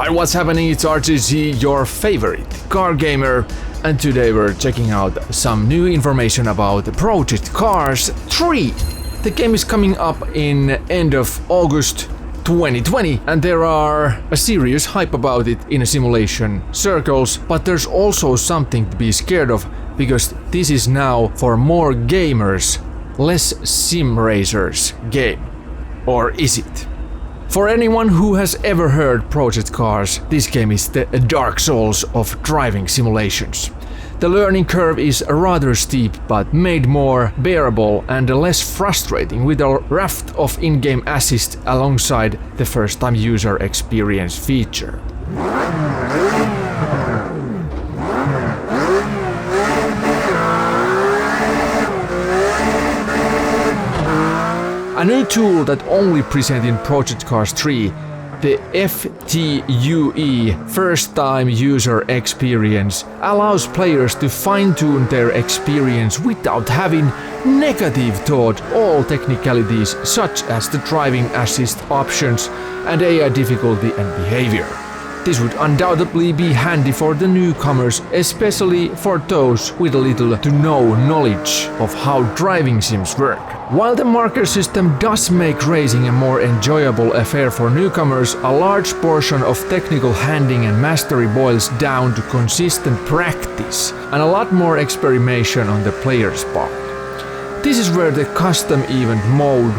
Hi, what's happening? It's RTC, your favorite car gamer, and today we're checking out some new information about Project Cars 3. The game is coming up in end of August 2020, and there are a serious hype about it in simulation circles, but there's also something to be scared of, because this is now for more gamers, less simracers game. Or is it? For anyone who has ever heard Project Cars, this game is the Dark Souls of driving simulations. The learning curve is rather steep, but made more bearable and less frustrating with a raft of in-game assist alongside the first-time user experience feature. A new tool that only presented in Project Cars 3, the FTUE First Time User Experience, allows players to fine-tune their experience without having negative taught all technicalities such as the driving assist options and AI difficulty and behavior. This would undoubtedly be handy for the newcomers, especially for those with little to no knowledge of how driving sims work. While the marker system does make racing a more enjoyable affair for newcomers, a large portion of technical handling and mastery boils down to consistent practice and a lot more experimentation on the player's part. This is where the custom event mode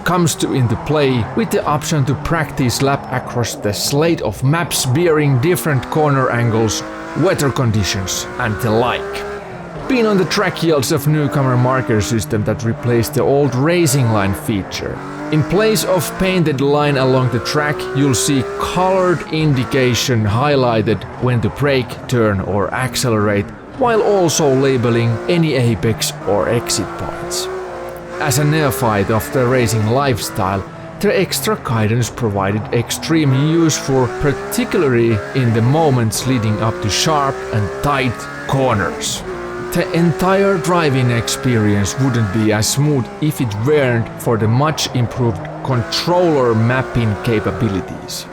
comes into play, with the option to practice lap across the slate of maps bearing different corner angles, weather conditions and the like. Being on the track yields a newcomer marker system that replaced the old racing line feature. In place of painted line along the track, you'll see colored indication highlighted when to brake, turn or accelerate, while also labeling any apex or exit points. As a neophyte of the racing lifestyle, the extra guidance provided extremely useful, particularly in the moments leading up to sharp and tight corners. The entire driving experience wouldn't be as smooth if it weren't for the much improved controller mapping capabilities.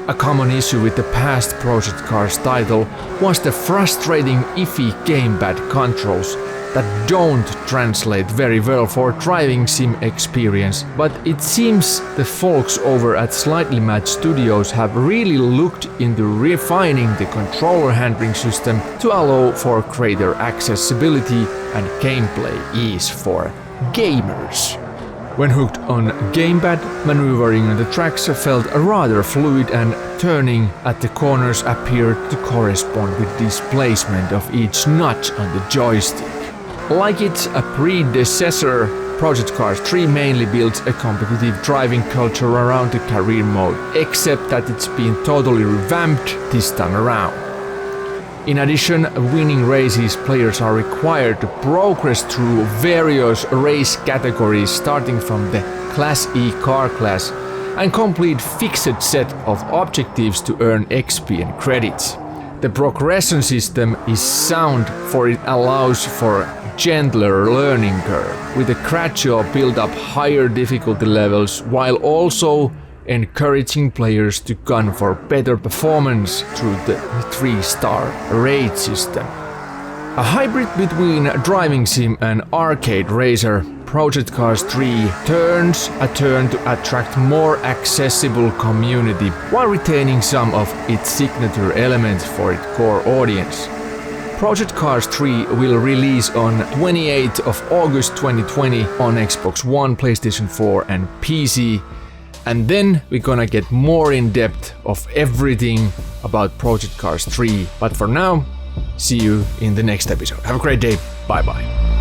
A common issue with the past Project Cars title was the frustrating iffy gamepad controls that don't translate very well for driving sim experience, but it seems the folks over at Slightly Mad Studios have really looked into refining the controller handling system to allow for greater accessibility and gameplay ease for gamers. When hooked on gamepad, maneuvering on the tracks felt rather fluid, and turning at the corners appeared to correspond with displacement of each notch on the joystick. Like its predecessor, Project Cars 3 mainly builds a competitive driving culture around the career mode, except that it's been totally revamped this time around. In addition, winning races, players are required to progress through various race categories starting from the Class E car class and complete fixed set of objectives to earn XP and credits. The progression system is sound, for it allows for gentler learning curve with a gradual build up higher difficulty levels, while also encouraging players to gun for better performance through the 3-star rate system. A hybrid between driving sim and arcade racer, Project Cars 3 turns a turn to attract more accessible community while retaining some of its signature elements for its core audience. Project Cars 3 will release on 28th of August 2020 on Xbox One, PlayStation 4 and PC. And then we're gonna get more in depth of everything about Project Cars 3. But for now, see you in the next episode. Have a great day. Bye bye.